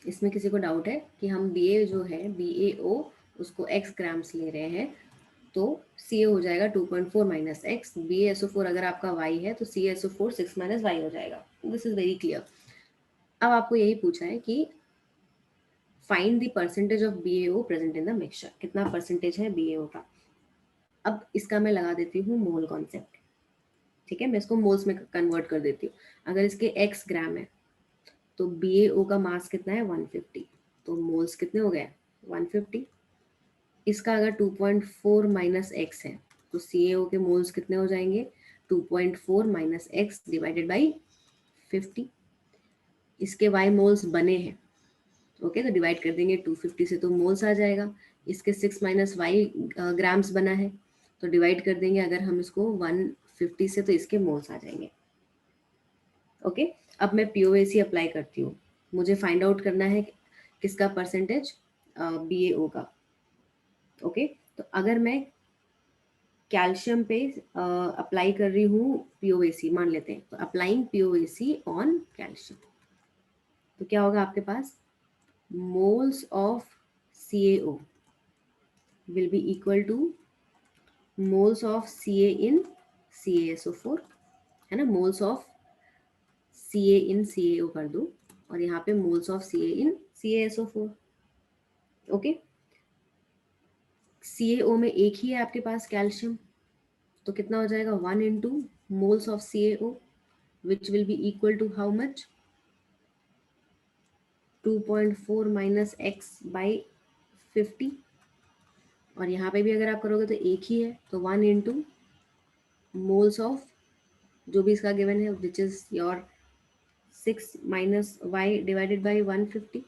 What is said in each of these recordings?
इसमें किसी को डाउट है कि हम BA जो है BaO उसको x ग्राम्स ले रहे हैं, तो CA हो जाएगा 2.4 माइनस एक्स। BaSO4 अगर आपका y है तो CaSO4 6 माइनस y हो जाएगा। This is very clear. अब आपको यही पूछा है कि find the percentage of BaO present in the mixture, कितना परसेंटेज है BaO का। अब इसका मैं लगा देती हूँ मोल कॉन्सेप्ट। ठीक है, मैं इसको मोल्स में कन्वर्ट कर देती हूँ। अगर इसके x ग्राम है तो BaO का मास कितना है 150, तो मोल्स कितने हो गए 150। इसका अगर 2.4 माइनस एक्स है तो CaO के मोल्स कितने हो जाएंगे 2.4 माइनस एक्स डिवाइडेड बाई 50। इसके y मोल्स बने हैं, ओके, तो डिवाइड कर देंगे 250 से तो मोल्स आ जाएगा। इसके 6 माइनस वाई ग्राम्स बना है, तो डिवाइड कर देंगे अगर हम इसको 150 से तो इसके मोल्स आ जाएंगे। ओके, अब मैं POAC अप्लाई करती हूँ। मुझे फाइंड आउट करना है किसका परसेंटेज BaO का। ओके, तो अगर मैं कैल्शियम पे अप्लाई कर रही हूँ POAC, मान लेते हैं, तो अप्लाइंग POAC ऑन कैल्शियम, तो क्या होगा आपके पास moles of CaO will be equal to moles of Ca in CaSO4, है ना। Moles of Ca in CaO कर दो और यहाँ पे moles of Ca in CaSO4। Okay, CaO में एक ही है आपके पास कैल्शियम, तो कितना हो जाएगा 1 into moles of CaO which will be equal to how much 2.4 minus X by 50। और यहाँ पे भी अगर आप करोगे तो एक ही है, तो 1 इंटू मोल्स ऑफ जो भी इसका गिवन है which is your 6 minus Y divided by 150।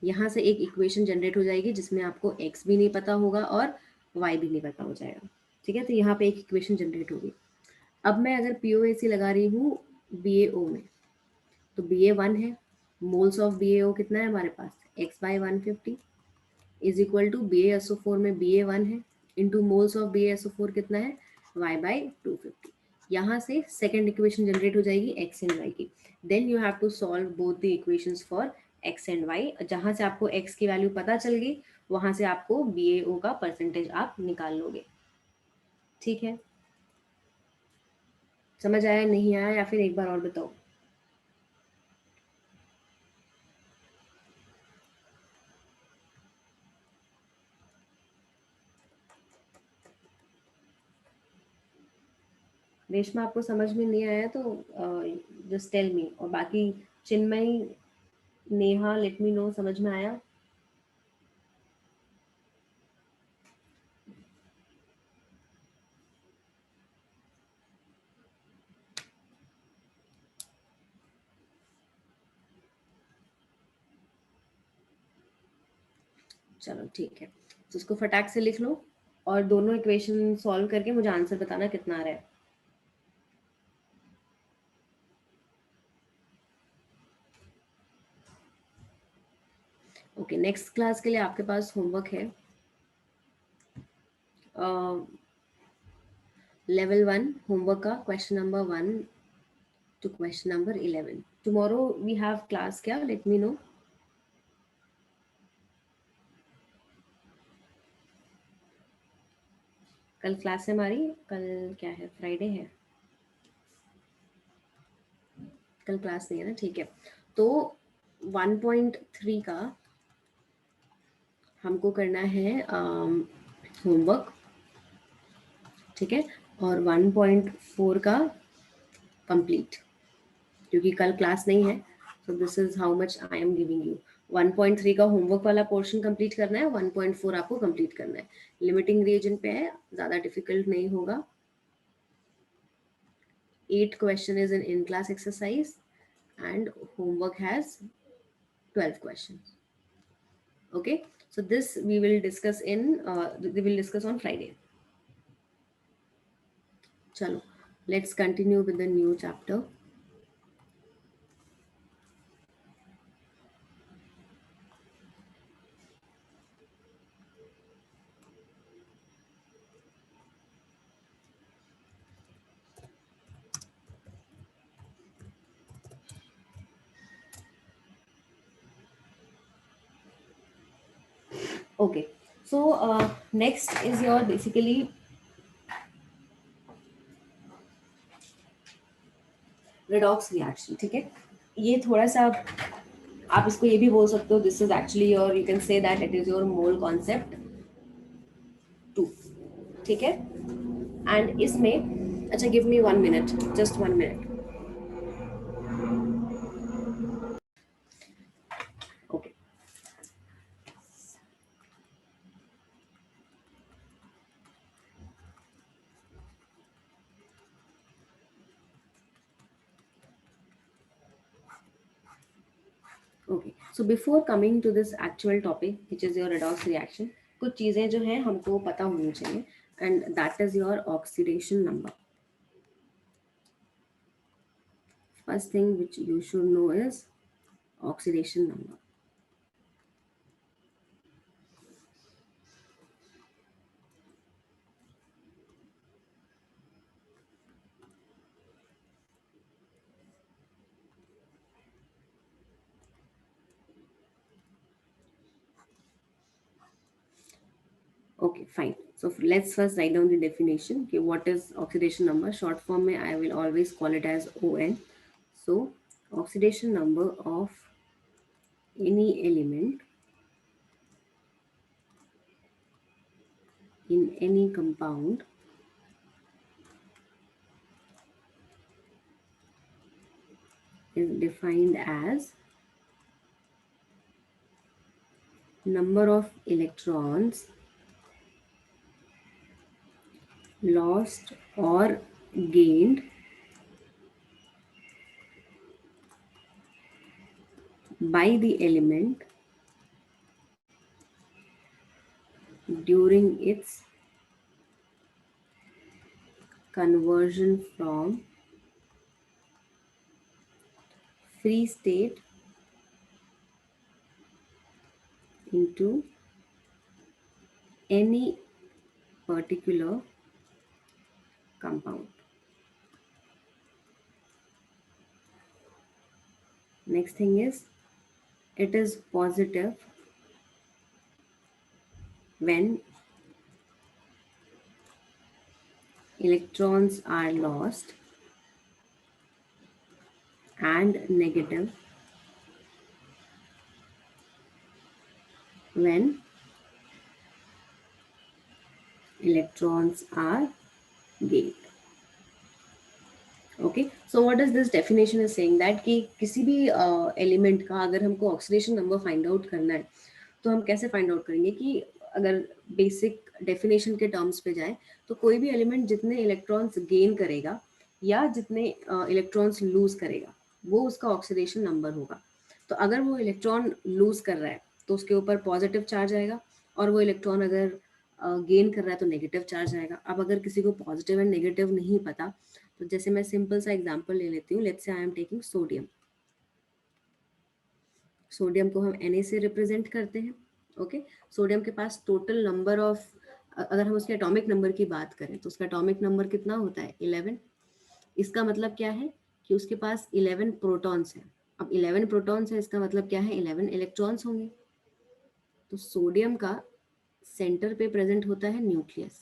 यहाँ से एक इक्वेशन जनरेट हो जाएगी जिसमें आपको x भी नहीं पता होगा और y भी नहीं पता हो जाएगा। ठीक है, तो यहाँ पे एक इक्वेशन जनरेट होगी। अब मैं अगर POAC लगा रही हूँ BaO में, तो Ba1 है, मोल्स ऑफ BaO कितना है हमारे पास x by 150 is equal to BaSO4 में Ba1 है इंटू मोल्स ऑफ BaSO4 कितना है y बाई 250। यहाँ से सेकेंड इक्वेशन जनरेट हो जाएगी x एंड y की। Then you have to solve both the equations for x and y। जहाँ से आपको x की वैल्यू पता चल गई वहाँ से आपको BaO का परसेंटेज आप निकाल लोगे। ठीक है, समझ आया नहीं आया या फिर एक बार और बताओ। रेशमा आपको समझ में नहीं आया तो जस्ट टेल मी, और बाकी Chinmayi Neha late me no समझ में आया। चलो ठीक है, तो इसको फटाक से लिख लो और दोनों इक्वेशन सॉल्व करके मुझे आंसर बताना कितना आ रहा है। ओके, नेक्स्ट क्लास के लिए आपके पास होमवर्क है लेवल 1 होमवर्क का question number 1 to question number 11। Tomorrow we have class, क्या लेट मी नो। कल क्लास है हमारी, कल क्या है फ्राइडे है, कल क्लास नहीं है ना, ठीक है। तो 1.3 का हमको करना है होमवर्क, ठीक है, और 1.4 का कंप्लीट, क्योंकि कल क्लास नहीं है। So this is how much I am giving you. 1.3 का होमवर्क वाला पोर्शन कंप्लीट करना है, 1.4 आपको कंप्लीट करना है। लिमिटिंग रीजन पे है, ज़्यादा डिफिकल्ट नहीं होगा। 8 question is in class exercise and homework has 12 questions. Okay, so this we will discuss we will discuss on Friday. Chalo, let's continue with the new chapter. Okay, so next is your basically redox reaction. ठीक है, ये थोड़ा सा आप इसको ये भी बोल सकते हो, this is actually your, you can say that it is your mole concept too. ठीक है, एंड इसमें अच्छा give me 1 minute, just 1 minute. Okay, okay, so before coming to this actual topic which is your redox reaction, कुछ चीज़ें जो हैं हमको पता होनी चाहिए, and that is your oxidation number. First thing which you should know is oxidation number. Okay, fine. So let's first write down the definition. Okay, what is oxidation number? Short form mein I will always call it as ON. So oxidation number of any element in any compound is defined as number of electrons lost or gained by the element during its conversion from free state into any particular compound. Next thing is, it is positive when electrons are lost and negative when electrons are gained. Okay, so what is this definition is saying that कि किसी भी element का अगर हमको oxidation number find out करना है, तो हम कैसे फाइंड आउट करेंगे कि अगर बेसिक डेफिनेशन के टर्म्स पे जाए, तो कोई भी एलिमेंट जितने इलेक्ट्रॉन्स गेन करेगा या जितने इलेक्ट्रॉन्स लूज करेगा, वो उसका ऑक्सीडेशन नंबर होगा. तो अगर वो इलेक्ट्रॉन लूज कर रहा है तो उसके ऊपर पॉजिटिव चार्ज आएगा, और वो इलेक्ट्रॉन अगर गेन कर रहा है तो नेगेटिव चार्ज आएगा. अब अगर किसी को पॉजिटिव एंड नेगेटिव नहीं पता, तो जैसे मैं सिंपल सा एग्जांपल ले लेती हूँ. Let's say I am taking sodium. Sodium को हम Na से रिप्रेजेंट करते हैं. ओके, सोडियम के पास टोटल नंबर ऑफ, अगर हम उसके एटॉमिक नंबर की बात करें तो उसका एटॉमिक नंबर कितना होता है? 11. इसका मतलब क्या है कि उसके पास 11 प्रोटॉन्स हैं. अब 11 प्रोटॉन्स है, इसका मतलब क्या है? 11 इलेक्ट्रॉन्स होंगे. तो सोडियम का सेंटर पे प्रेजेंट होता है न्यूक्लियस.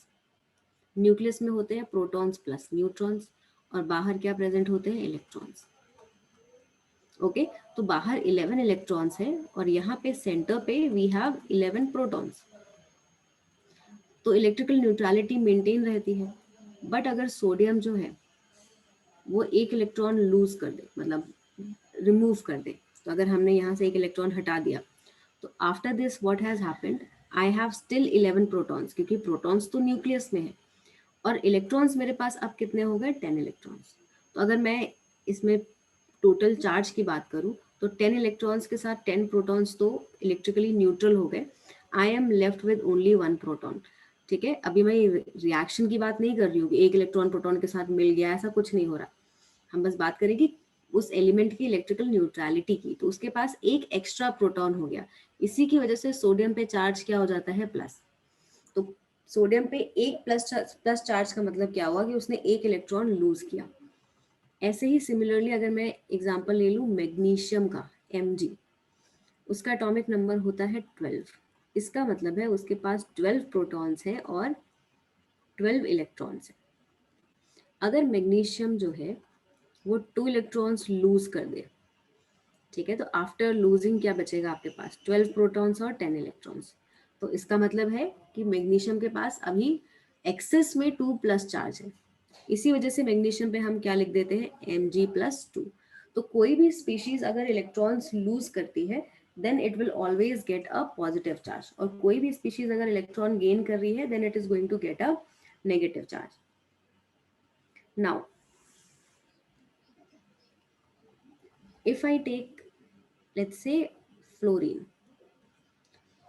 न्यूक्लियस में होते हैं प्रोटॉन्स प्लस न्यूट्रॉन्स, और बाहर क्या प्रेजेंट होते हैं? इलेक्ट्रॉन्स. ओके, तो बाहर 11 इलेक्ट्रॉन्स है और यहाँ पे सेंटर पे वी हैव 11 प्रोटॉन्स. तो इलेक्ट्रिकल न्यूट्रलिटी मेंटेन रहती है. बट अगर सोडियम जो है वो एक इलेक्ट्रॉन लूज कर दे, मतलब रिमूव कर दे, तो अगर हमने यहाँ से एक इलेक्ट्रॉन हटा दिया, तो after this what has happened, I have still 11 protons, क्योंकि प्रोटॉन्स तो न्यूक्लियस में है, और इलेक्ट्रॉन्स मेरे पास अब कितने हो गए? 10 इलेक्ट्रॉन्स. तो अगर मैं इसमें टोटल चार्ज की बात करूं, तो 10 इलेक्ट्रॉन्स के साथ 10 प्रोटॉन्स तो इलेक्ट्रिकली न्यूट्रल हो गए. I am left with only 1 proton. ठीक है, अभी मैं रिएक्शन की बात नहीं कर रही हूँ कि एक इलेक्ट्रॉन प्रोटॉन के साथ मिल गया, ऐसा कुछ नहीं हो रहा. हम बस बात करेंगे उस एलिमेंट की इलेक्ट्रिकल न्यूट्रलिटी की. तो उसके पास एक एक्स्ट्रा प्रोटॉन हो गया, इसी की वजह से सोडियम पे चार्ज क्या हो जाता है? प्लस. तो सोडियम पे एक प्लस चार्ज का मतलब क्या हुआ? कि उसने एक इलेक्ट्रॉन लूज किया. ऐसे ही सिमिलरली अगर मैं एग्जांपल ले लूँ मैग्नीशियम का, Mg, उसका एटॉमिक नंबर होता है 12. इसका मतलब है उसके पास 12 प्रोटॉन्स है और 12 इलेक्ट्रॉन्स है। अगर मैग्नीशियम जो है वो 2 इलेक्ट्रॉन्स लूज कर दे, ठीक है, तो आफ्टर लूजिंग क्या बचेगा आपके पास? 12 प्रोटॉन्स और 10 इलेक्ट्रॉन्स। तो इसका मतलब है कि मैग्नीशियम के पास अभी एक्सेस में 2 प्लस चार्ज है। इसी वजह से मैग्नीशियम पे हम क्या लिख देते हैं? Mg+2। तो कोई भी स्पीशीज अगर इलेक्ट्रॉन्स लूज करती है then it will always get a positive charge, और कोई भी स्पीशीज अगर इलेक्ट्रॉन गेन कर रही है then it is going to get a negative charge. Now if I take, let's say, fluorine.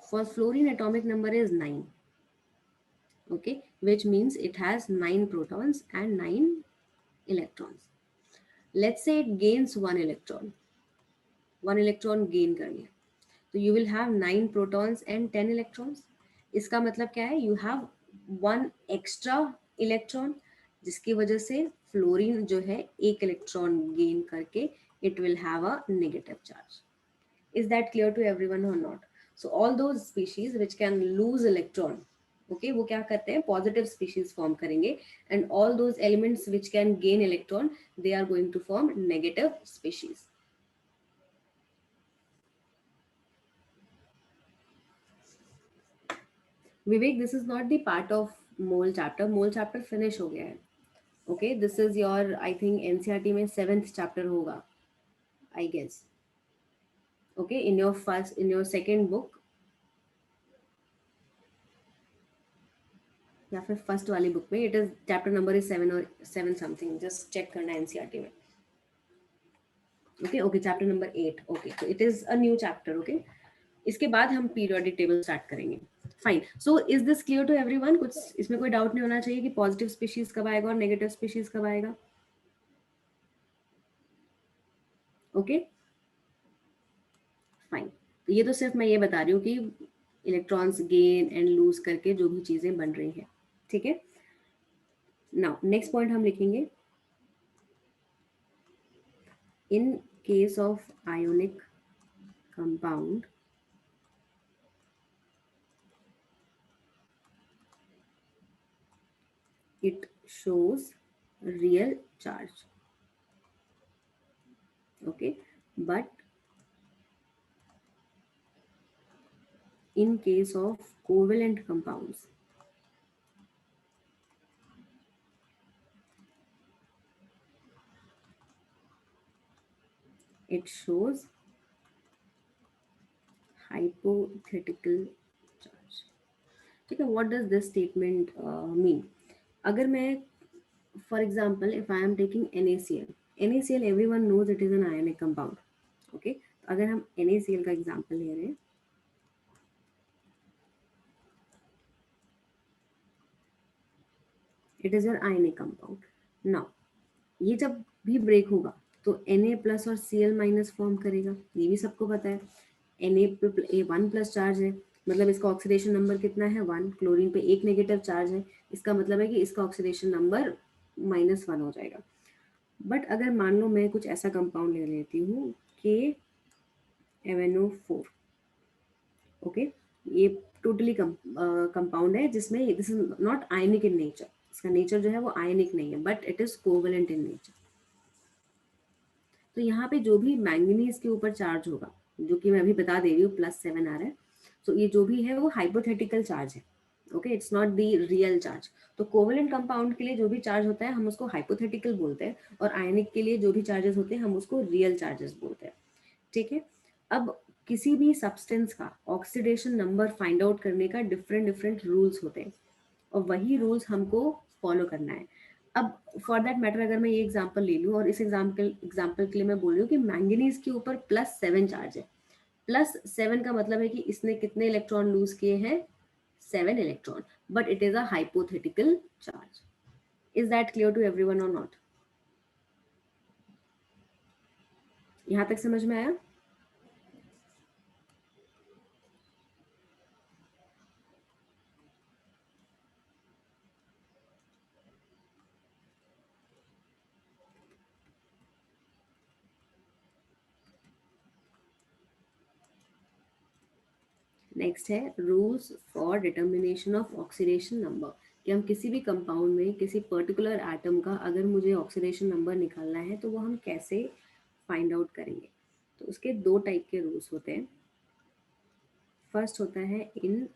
For fluorine, atomic number is 9, okay, which means it has 9 protons and 9 electrons. Let's say it gains one electron gain कर लिया, तो you will have 9 protons and 10 electrons. इसका मतलब क्या है? You have one extra electron, जिसकी वजह से फ्लोरीन जो है एक इलेक्ट्रॉन गेन करके it will have a negative charge. Is that clear to everyone or not? So all those species which can lose electron, okay, वो क्या करते हैं? Positive species form करेंगे, and all those elements which can gain electron, they are going to form negative species. Vivek, this is not the part of mole chapter. Mole chapter finish हो गया है. Okay, this is your, I think NCERT में 7th chapter होगा, I guess. Okay, in your second book या फिर first वाली book में, it is chapter number is 7 और 7 समथिंग, जस्ट चेक करना एनसीईआरटी में। Okay okay, chapter number 8। Okay, तो it is a new chapter. Okay, इसके बाद हम पीरियोडिक टेबल स्टार्ट करेंगे। Fine, so is this clear to everyone? कुछ इसमें कोई डाउट नहीं होना चाहिए कि पॉजिटिव स्पीशीज कब आएगा और नेगेटिव स्पीशीज कब आएगा। ओके फाइन, तो ये तो सिर्फ मैं ये बता रही हूँ कि इलेक्ट्रॉन्स गेन एंड लूज करके जो भी चीजें बन रही हैं, ठीक है। नाउ नेक्स्ट पॉइंट हम लिखेंगे, in case of ionic compound it shows real charge, okay, but in case of covalent compounds it shows hypothetical charge, ठीक है। what does this statement mean? अगर मैं, for example, if I am taking NaCl, everyone knows it is an ionic compound, okay, अगर हम NaCl का example ले रहे हैं, it is an ionic compound. Now ये जब भी ब्रेक होगा तो Na+ और Cl- फॉर्म करेगा, ये भी सबको पता है। Na पे 1+ चार्ज है, मतलब इसका ऑक्सीडेशन नंबर कितना है? 1। क्लोरीन पे एक नेगेटिव चार्ज है, इसका मतलब है कि इसका ऑक्सीडेशन नंबर -1 हो जाएगा। बट अगर मान लो मैं कुछ ऐसा कंपाउंड ले लेती हूँ KMnO4, ओके, ये टोटली कंपाउंड है जिसमें this is not ionic in nature, इसका नेचर जो है वो आयनिक नहीं है, but it is covalent in nature. तो यहाँ पे जो भी मैंगनीज के ऊपर चार्ज होगा, जो कि मैं अभी बता दे रही हूँ, +7 आ रहा है, तो ये जो भी है वो हाइपोथेटिकल चार्ज है, okay, it's not the real charge. तो कोवेलेंट कंपाउंड के लिए जो भी चार्ज होता है हम उसको हाइपोथेटिकल बोलते हैं, और आयनिक के लिए जो भी चार्जेस होते हैं हम उसको रियल चार्जेस बोलते हैं, ठीक है। अब किसी भी सब्सटेंस का ऑक्सीडेशन नंबर फाइंड आउट करने का डिफरेंट डिफरेंट रूल्स होते हैं, और वही रूल्स हमको फॉलो करना है। अब फॉर दैट मैटर अगर मैं ये एग्जांपल ले लूँ, और इस एग्जांपल के लिए मैं बोल रही हूँ कि मैंगनीज के ऊपर +7 चार्ज है। +7 का मतलब है कि इसने कितने इलेक्ट्रॉन लूज किए हैं? 7 electron, but it is a hypothetical charge. Is that clear to everyone और नॉट? यहाँ तक समझ में आया? नेक्स्ट है rules for determination of oxidation number, कि हम किसी भी कंपाउंड में किसी पर्टिकुलर एटम का अगर मुझे ऑक्सीडेशन नंबर निकालना है तो वो हम कैसे फाइंड आउट करेंगे। तो उसके दो टाइप के रूल्स होते हैं। फर्स्ट होता है इन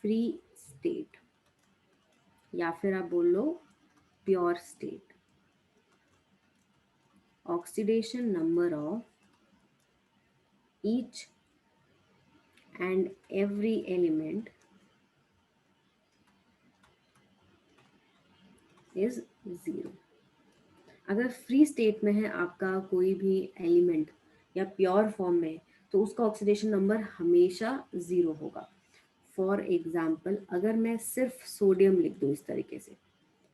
फ्री स्टेट, या फिर आप बोल लो pure state. Oxidation number of each and every element is zero. अगर फ्री स्टेट में है आपका कोई भी एलिमेंट या प्योर फॉर्म में, तो उसका ऑक्सीडेशन नंबर हमेशा जीरो होगा। फॉर एग्जाम्पल, अगर मैं सिर्फ सोडियम लिख दूँ इस तरीके से,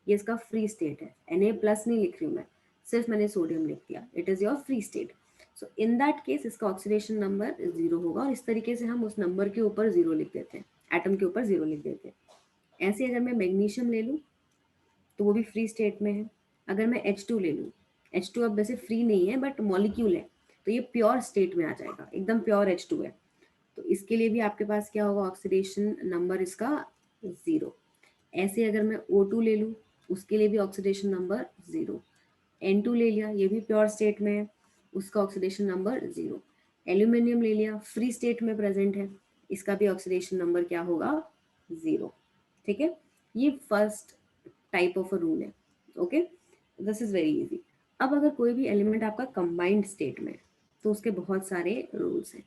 ये इसका फ्री स्टेट है, Na+ नहीं लिख रही हूँ मैं, सिर्फ मैंने सोडियम लिख दिया, it is your free state. So in that case इसका ऑक्सीडेशन नंबर जीरो होगा, और इस तरीके से हम उस नंबर के ऊपर जीरो लिख देते हैं, एटम के ऊपर जीरो लिख देते हैं। ऐसे अगर मैं मैग्नीशियम ले लूँ तो वो भी फ्री स्टेट में है। अगर मैं H2 ले लूँ, H2 अब वैसे फ्री नहीं है बट मॉलिक्यूल है, तो ये प्योर स्टेट में आ जाएगा, एकदम प्योर H2 है। तो इसके लिए भी आपके पास क्या होगा, ऑक्सीडेशन नंबर इसका जीरो। ऐसे अगर मैं O2 ले लूँ, उसके लिए भी ऑक्सीडेशन नंबर जीरो। N2 ले लिया, ये भी प्योर स्टेट में है, उसका ऑक्सीडेशन नंबर जीरो। एल्यूमिनियम ले लिया, फ्री स्टेट में प्रेजेंट है, इसका भी ऑक्सीडेशन नंबर क्या होगा, जीरो। ठीक है, ये first type of a rule है। Okay, this is very easy. अब अगर कोई भी एलिमेंट आपका कंबाइंड स्टेट में है, तो उसके बहुत सारे रूल्स हैं।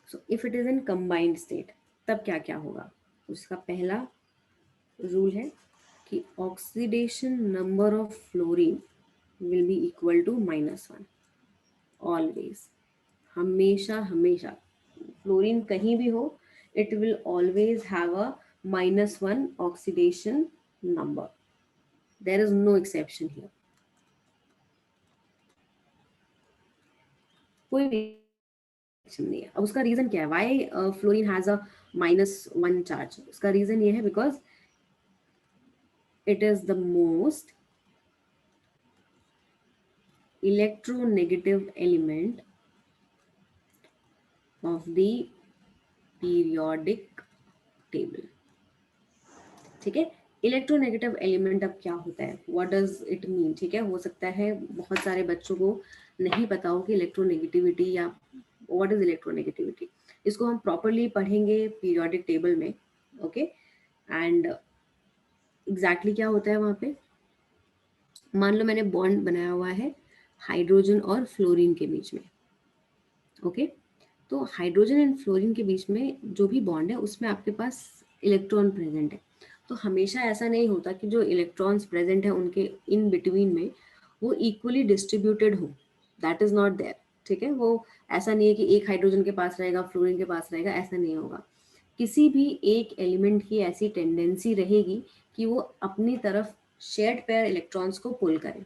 So if it is in combined state, तब क्या क्या होगा। उसका पहला रूल है कि oxidation number of fluorine will be equal to -1 always. हमेशा हमेशा फ्लोरीन कहीं भी हो, it will always have a -1 oxidation number. There is no exception here. कोई भी एक्सेप्शन नहीं है। अब उसका रीजन क्या है, why fluorine has a -1 charge. उसका रीजन ये है because it is the most electronegative element of the periodic table। ठीक है, इलेक्ट्रोनेगेटिव एलिमेंट अब क्या होता है, व्हाट डज इट मीन। ठीक है, हो सकता है बहुत सारे बच्चों को नहीं पता हो कि इलेक्ट्रोनेगेटिविटी या व्हाट इज इलेक्ट्रोनेगेटिविटी। इसको हम प्रॉपरली पढ़ेंगे पीरियोडिक टेबल में। ओके, एंड एग्जैक्टली क्या होता है वहाँ पे। मान लो मैंने बॉन्ड बनाया हुआ है हाइड्रोजन और फ्लोरीन के बीच में। ओके, तो हाइड्रोजन एंड फ्लोरीन के बीच में जो भी बॉन्ड है उसमें आपके पास इलेक्ट्रॉन प्रेजेंट है। तो हमेशा ऐसा नहीं होता कि जो इलेक्ट्रॉन्स प्रेजेंट है उनके इन बिटवीन में वो इक्वली डिस्ट्रीब्यूटेड हो, दैट इज नॉट देयर। ठीक है, वो ऐसा नहीं है कि एक हाइड्रोजन के पास रहेगा फ्लोरीन के पास रहेगा, ऐसा नहीं होगा। किसी भी एक एलिमेंट की ऐसी टेंडेंसी रहेगी कि वो अपनी तरफ शेयर्ड पेयर इलेक्ट्रॉन्स को पुल करे।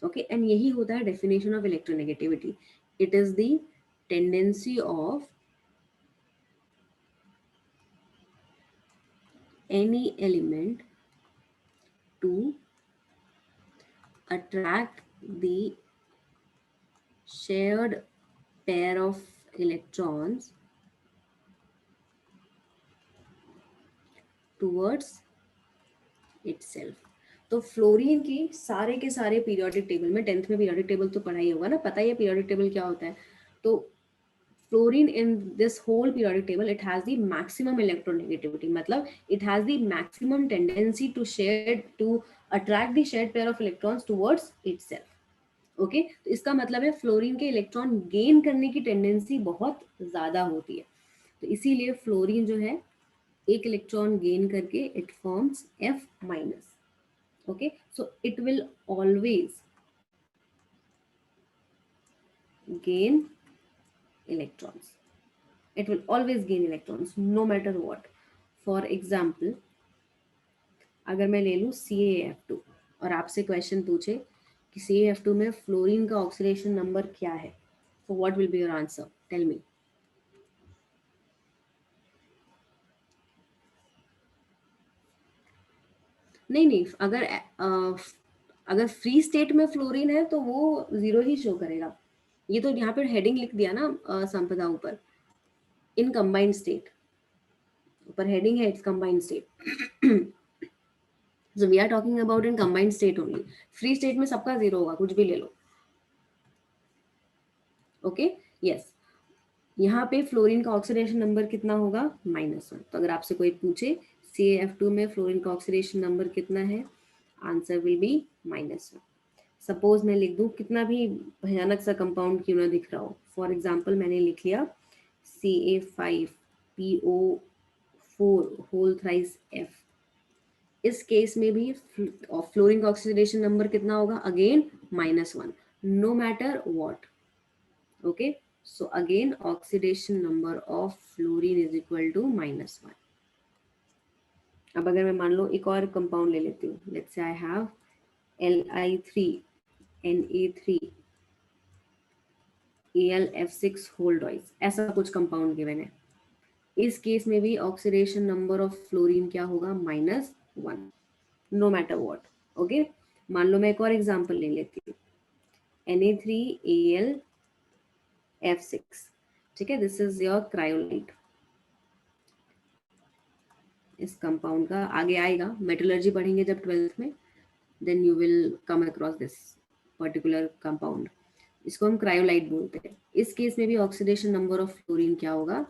ओके, एंड यही होता है definition of electronegativity. It is the tendency of any element to attract the shared pair of electrons towards itself। तो फ्लोरीन की सारे के सारे पीरियोडिक टेबल में, 10th में पीरियोडिक टेबल तो पढ़ा ही होगा ना, पता ही है पीरियोडिक टेबल क्या होता है। तो fluorine in this whole periodic table, it has the maximum electronegativity, मतलब it has the maximum tendency to attract the shared pair of electrons towards itself। Okay, तो इसका मतलब है फ्लोरीन के इलेक्ट्रॉन गेन करने की टेंडेंसी बहुत ज्यादा होती है। तो इसीलिए फ्लोरीन जो है एक इलेक्ट्रॉन गेन करके it forms F-। Okay, so it will always gain electrons, it will always gain electrons no matter what। For example, अगर मैं ले लूँ CaF2 और आपसे क्वेश्चन पूछे कि CaF2 में फ्लोरीन का ऑक्सीडेशन नंबर क्या है, so what will be your answer, tell me। नहीं नहीं, अगर फ्री स्टेट में फ्लोरीन है तो वो 0 ही शो करेगा। ये तो यहाँ पे हेडिंग लिख दिया ना संपदा ऊपर, इन कंबाइंड स्टेट, ऊपर हेडिंग है it's combined state. So we are talking about in combined state only. Free state में सबका 0 होगा, कुछ भी ले लो। ओके यस, यहाँ पे फ्लोरीन का ऑक्सीडेशन नंबर कितना होगा? -1। तो अगर आपसे कोई पूछे CaF2 में फ्लोरीन का ऑक्सीडेशन नंबर कितना है, आंसर विल बी -1। सपोज मैं लिख दूं, कितना भी भयानक सा कंपाउंड क्यों ना दिख रहा हो, फॉर एग्जाम्पल मैंने लिख लिया Ca5PO4 होल थ्राइस F। इस केस में भी फ्लोरीन का ऑक्सीडेशन नंबर कितना होगा? Again -1, no matter what. Okay, so again oxidation number of fluorine is equal to -1। अब अगर मैं मान लो एक और कंपाउंड ले लेती हूँ, let's say I have Li3Na3Al F6 whole twice, ऐसा कुछ कंपाउंड गिवन है। इस केस में भी ऑक्सीडेशन नंबर ऑफ फ्लोरीन क्या होगा? -1, नो मैटर व्हाट। ओके, मान लो मैं एक और एग्जांपल ले लेती हूँ, Na3Al F6, ठीक है, दिस इज योर क्रायोलाइट। इस कंपाउंड का आगे आएगा, मेटलर्जी पढ़ेंगे जब 12th में, then you will come across this particular compound. इसको हम क्रायोलाइट बोलते हैं। इस केस में भी ऑक्सीडेशन नंबर ऑफ फ्लोरीन क्या होगा?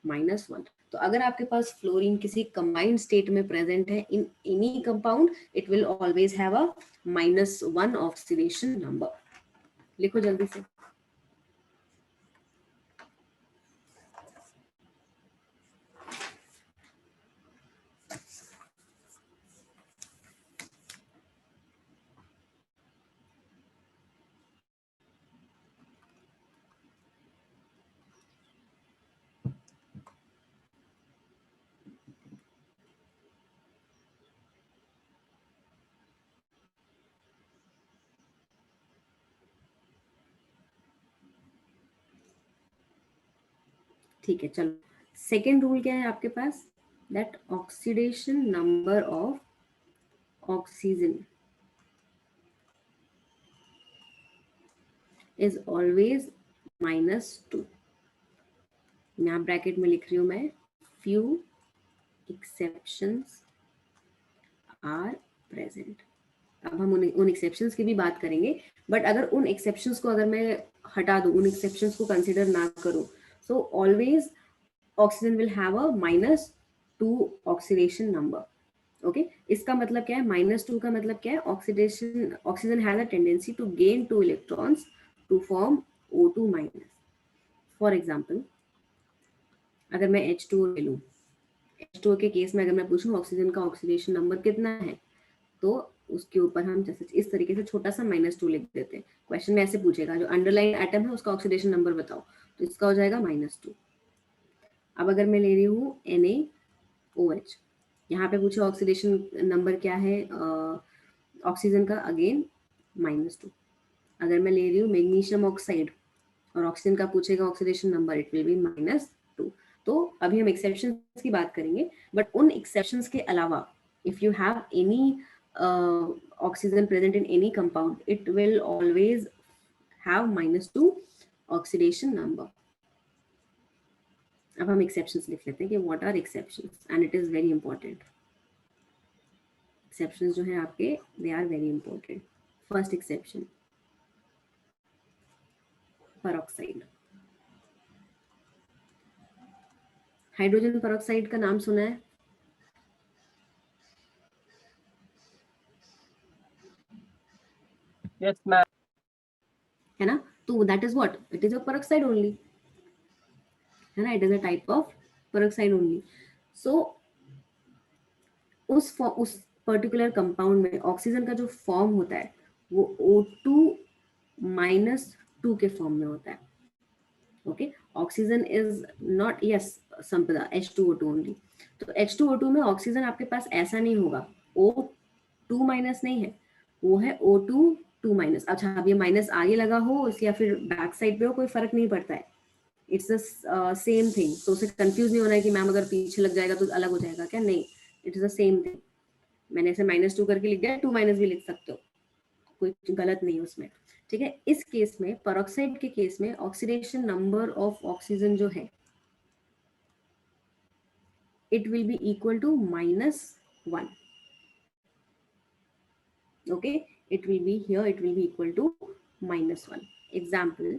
-1। तो अगर आपके पास फ्लोरीन किसी कंबाइंड स्टेट में प्रेजेंट है इन any compound, it will always have a -1 oxidation number. लिखो जल्दी से। ठीक है, चलो सेकेंड रूल क्या है आपके पास? That oxidation number of oxygen is always -2। यहाँ ब्रैकेट में लिख रही हूँ मैं, फ्यू एक्सेप्शंस आर प्रेजेंट। अब हम उन एक्सेप्शंस की भी बात करेंगे, बट अगर उन एक्सेप्शंस को अगर मैं हटा दूं, उन एक्सेप्शंस को कंसिडर ना करूं, so always oxygen will have a -2 oxidation number. Okay, इसका मतलब क्या है? -2 का मतलब क्या है? Oxygen has a tendency to gain 2 electrons to form O2-। For example, अगर मैं H2O ले लूँ, H2O के केस में अगर मैं पूछूं ऑक्सीजन का ऑक्सीडेशन नंबर कितना है, तो उसके ऊपर हम जैसे इस तरीके से छोटा सा -2 लिख देते हैं। क्वेश्चन में ऐसे पूछेगा, जो अंडरलाइन एटम है उसका ऑक्सीडेशन नंबर बताओ, तो इसका हो जाएगा -2। अब अगर मैं ले रही हूँ NaOH, यहाँ पे पूछे ऑक्सीडेशन नंबर क्या है ऑक्सीजन का, अगेन -2। अगर मैं ले रही हूँ मैग्नीशियम ऑक्साइड और ऑक्सीजन का पूछेगा oxidation number, it will B -2। तो अभी हम एक्सेप्शंस की बात करेंगे, बट उन एक्सेप्शंस के अलावा if you have any oxygen present in any compound, it will always have -2 oxidation number. अब हम एक्सेप्शंस लिख लेते हैं कि what are exceptions, and it is very important. Exceptions जो है आपके, they are very important. First exception, peroxide. Hydrogen peroxide का नाम सुना है? Yes, ma'am. है ना? तो that is what, it is a peroxide only, है ना? It is a type of peroxide only. So उस पर्टिकुलर कंपाउंड में ऑक्सीजन का जो फॉर्म होता है वो O2-2 के फॉर्म में होता है। Okay, oxygen is not, yes संपदा, H2O2 ओनली। तो H2O2 में ऑक्सीजन आपके पास ऐसा नहीं होगा, O2- नहीं है, वो है O2-2। अच्छा, अब ये माइनस आगे लगा हो या फिर बैक साइड पे हो, कोई फर्क नहीं पड़ता है, इट्स द सेम थिंग। तो उसे कंफ्यूज नहीं होना है कि मैम अगर पीछे लग जाएगा तो अलग हो जाएगा क्या, नहीं, it is the same thing. मैंने ऐसे -2 करके लिख दिया, 2 माइनस भी लिख सकते हो, कोई गलत नहीं है उसमें, ठीक है। इस केस में, पेरोक्साइड के केस में, ऑक्सीडेशन नंबर ऑफ ऑक्सीजन जो है it will be equal to -1. Okay, it will be here, it will be equal to -1. Example,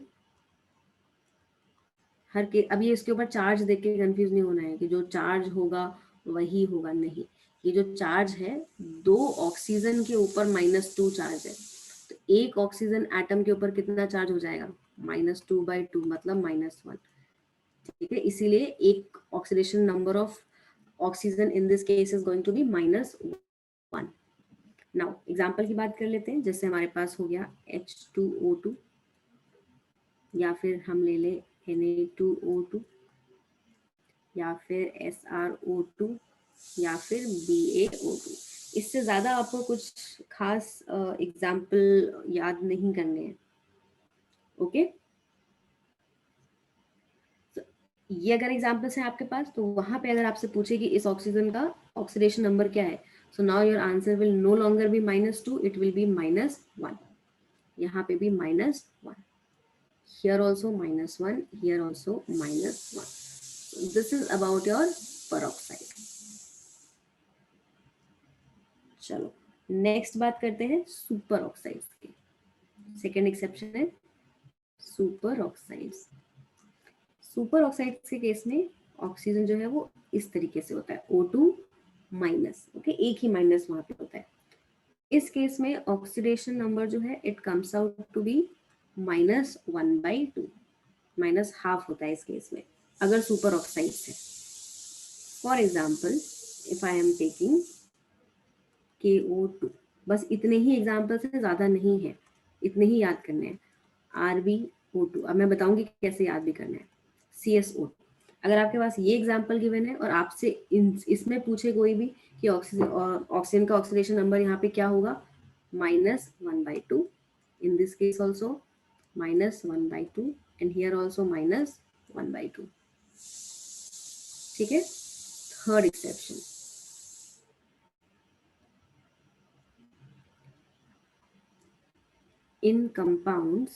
हर के अभी इसके ऊपर चार्ज देख के कंफ्यूज नहीं होना है कि जो चार्ज होगा वही होगा, नहीं। ये जो चार्ज है, 2 ऑक्सीजन के ऊपर -2 चार्ज है, तो एक ऑक्सीजन एटम के ऊपर कितना चार्ज हो जाएगा, -2/2 मतलब -1, ठीक है। इसीलिए एक oxidation number of oxygen in this case is going to be -1। Now example की बात कर लेते हैं, जैसे हमारे पास हो गया H2O2, या फिर हम ले ले Na2O2, या फिर SrO2, या फिर BaO2। इससे ज़्यादा आपको कुछ खास एग्जाम्पल याद नहीं करने हैं, ओके। ये अगर एग्जाम्पल्स हैं आपके पास, तो वहाँ पे अगर आपसे पूछे कि इस ऑक्सीजन का ऑक्सीडेशन नंबर क्या है, so now your answer will no longer be -2, it will be -1। यहाँ पे भी -1, here also -1, here also -1. So this is about your peroxide. चलो नेक्स्ट बात करते हैं सुपर ऑक्साइड्स की। सेकेंड एक्सेप्शन है सुपर ऑक्साइड्स। सुपर ऑक्साइड्स के केस में ऑक्सीजन जो है वो इस तरीके से होता है, O2 माइनस, ओके, एक ही माइनस वहां पे होता है। इस केस में ऑक्सीडेशन नंबर जो है it comes out to be -1/2, -1/2 होता है इस केस में अगर सुपर ऑक्साइड्स है। For example, if I am taking KO2, बस इतने ही एग्जाम्पल्स हैं, ज़्यादा नहीं है, इतने ही याद करने हैं। RbO2, अब मैं बताऊंगी कैसे याद भी करना है। CSO2, अगर आपके पास ये एग्जाम्पल गिवन है और आपसे इसमें पूछे कोई भी कि ऑक्सीजन का ऑक्सीडेशन नंबर यहाँ पे क्या होगा, -1/2, इन this case also -1/2, and here also -1/2, ठीक है। Third exception, in compounds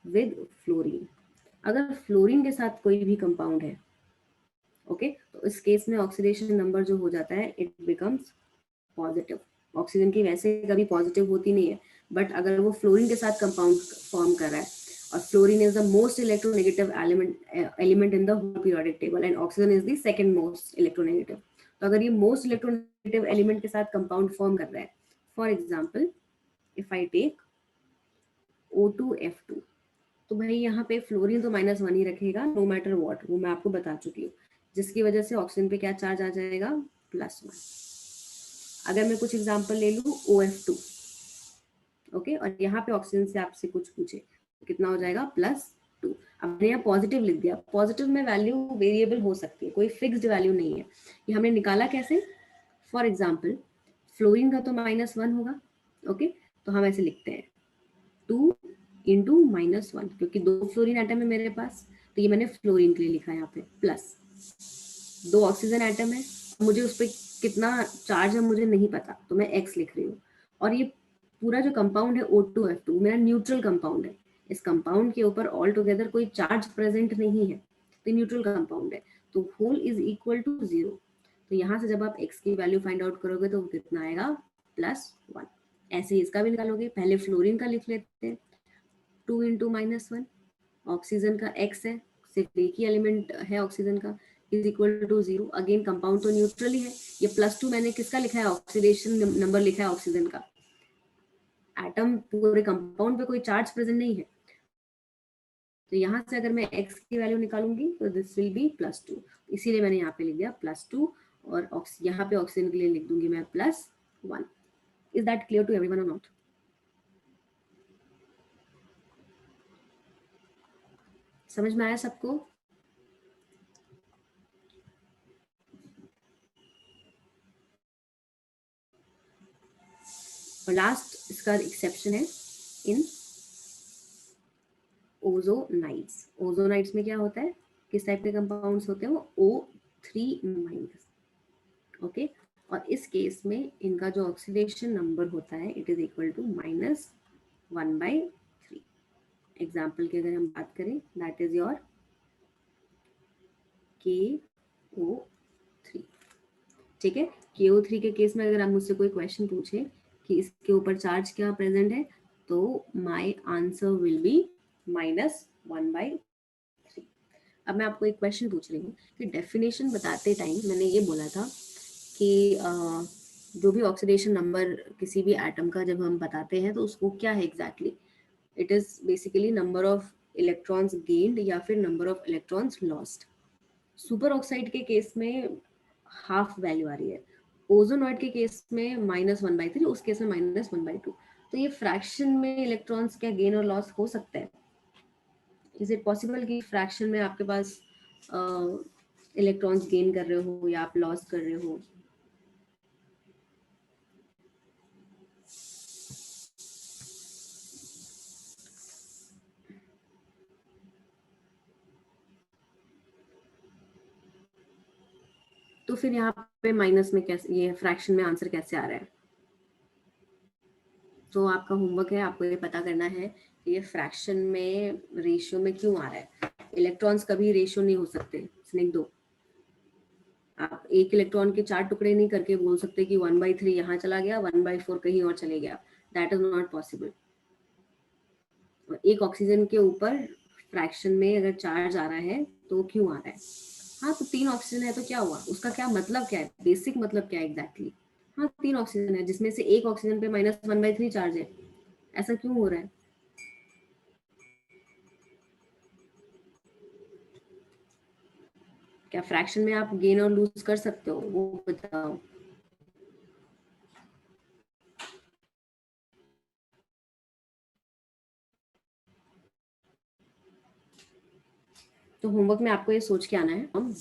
with fluorine, अगर फ्लोरीन के साथ कोई भी कंपाउंड है, ओके, तो इस केस में ऑक्सीडेशन नंबर जो हो जाता है इट बिकम्स पॉजिटिव। ऑक्सीजन की वैसे कभी पॉजिटिव होती नहीं है, बट अगर वो फ्लोरीन के साथ कंपाउंड फॉर्म कर रहा है, और fluorine is the most electronegative element in the whole periodic table, and oxygen is the second most electronegative, तो अगर ये मोस्ट इलेक्ट्रोनेगेटिव एलिमेंट के साथ कंपाउंड फॉर्म कर रहा है, for example if I take O2F2, तो भाई यहाँ पे फ्लोरीन तो -1 ही रखेगा नो मैटर व्हाट, वो मैं आपको बता चुकी हूँ, जिसकी वजह से ऑक्सीजन पे क्या चार्ज आ जाएगा, +1। अगर मैं कुछ एग्जांपल ले लूँ OF2, ओके, और यहाँ पे ऑक्सीजन से आपसे कुछ पूछे तो कितना हो जाएगा, +2। अब मैंने यहाँ पॉजिटिव लिख दिया, पॉजिटिव में वैल्यू वेरिएबल हो सकती है, कोई फिक्स्ड वैल्यू नहीं है। ये हमने निकाला कैसे, फॉर एग्जाम्पल फ्लोरीन का तो -1 होगा, ओके, तो हम ऐसे लिखते हैं 2 इंटू -1, क्योंकि 2 फ्लोरीन एटम है मेरे पास, तो ये मैंने फ्लोरीन के लिए लिखा है यहाँ पे, प्लस 2 ऑक्सीजन एटम है, मुझे उस पर कितना चार्ज है मुझे नहीं पता, तो मैं X लिख रही हूँ। और ये पूरा जो कंपाउंड है O2F2 मेरा न्यूट्रल कंपाउंड है, इस कंपाउंड के ऊपर ऑल टुगेदर कोई चार्ज प्रेजेंट नहीं है, तो न्यूट्रल कंपाउंड है, तो होल इज इक्वल टू 0। तो यहाँ से जब आप X की वैल्यू फाइंड आउट करोगे तो कितना आएगा, +1। ऐसे ही इसका भी निकालोगे, पहले फ्लोरीन का लिख लेते हैं, 2 इंटू -1, ऑक्सीजन का X है, सिर्फ एक ही एलिमेंट है ऑक्सीजन का, is equal to 0। Again compound तो न्यूट्रल ही है, ये +2 मैंने किसका लिखा है, ऑक्सीडेशन नंबर लिखा है ऑक्सीजन का, एटम पूरे कंपाउंड पे कोई चार्ज प्रेजेंट नहीं है, तो यहाँ से अगर मैं X की वैल्यू निकालूंगी तो दिस विल बी +2, इसीलिए मैंने यहाँ पे लिख दिया +2, और यहाँ पे ऑक्सीजन के लिए लिख दूंगी मैं +1। Is that clear to everyone और नॉट? समझ में आया सबको? और लास्ट इसका एक्सेप्शन है इन ओजोनाइड्स। ओजोनाइड्स में क्या होता है, किस टाइप के कंपाउंड्स होते हैं वो, O3 माइनस, ओके। और इस केस में इनका जो ऑक्सीडेशन नंबर होता है it is equal to -1/3। Example की अगर हम बात करें दैट इज योर KO3। ठीक है, KO3 के केस में अगर आप मुझसे कोई क्वेश्चन पूछे कि इसके ऊपर चार्ज क्या प्रेजेंट है, तो माई आंसर विल बी -1/3। अब मैं आपको एक क्वेश्चन पूछ रही हूँ कि डेफिनेशन बताते टाइम मैंने ये बोला था कि जो भी ऑक्सीडेशन नंबर किसी भी एटम का जब हम बताते हैं तो उसको क्या है exactly, it is basically number of electrons gained या फिर number of electrons lost. Super oxide के केस में हाफ वैल्यू आ रही है, ओजोनॉइड के केस में -1/3, उस केस में -1/2। तो ये फ्रैक्शन में इलेक्ट्रॉन्स क्या गेन और लॉस हो सकता है? इज इट पॉसिबल कि फ्रैक्शन में आपके पास इलेक्ट्रॉन्स गेन कर रहे हो या आप लॉस कर रहे हो? तो फिर यहाँ पे माइनस में कैसे, ये फ्रैक्शन में आंसर कैसे आ रहा है? तो आपका होमवर्क है, आपको ये पता करना है कि ये फ्रैक्शन में रेशियो में क्यों आ रहा है। इलेक्ट्रॉन्स कभी रेशियो नहीं हो सकते, स्नेक दो। आप एक इलेक्ट्रॉन के 4 टुकड़े नहीं करके बोल सकते कि 1/3 यहाँ चला गया, 1/4 कहीं और चले गया। That is not possible. एक ऑक्सीजन के ऊपर फ्रैक्शन में अगर चार्ज आ रहा है तो क्यों आ रहा है? हाँ, तो 3 ऑक्सीजन है तो क्या हुआ, उसका क्या मतलब क्या है, बेसिक मतलब क्या है एग्जैक्टली? हाँ, 3 ऑक्सीजन है जिसमें से एक ऑक्सीजन पे -1/3 चार्ज है। ऐसा क्यों हो रहा है? क्या फ्रैक्शन में आप गेन और लूज कर सकते हो, वो बताओ। तो होमवर्क में आपको ये सोच के आना है हम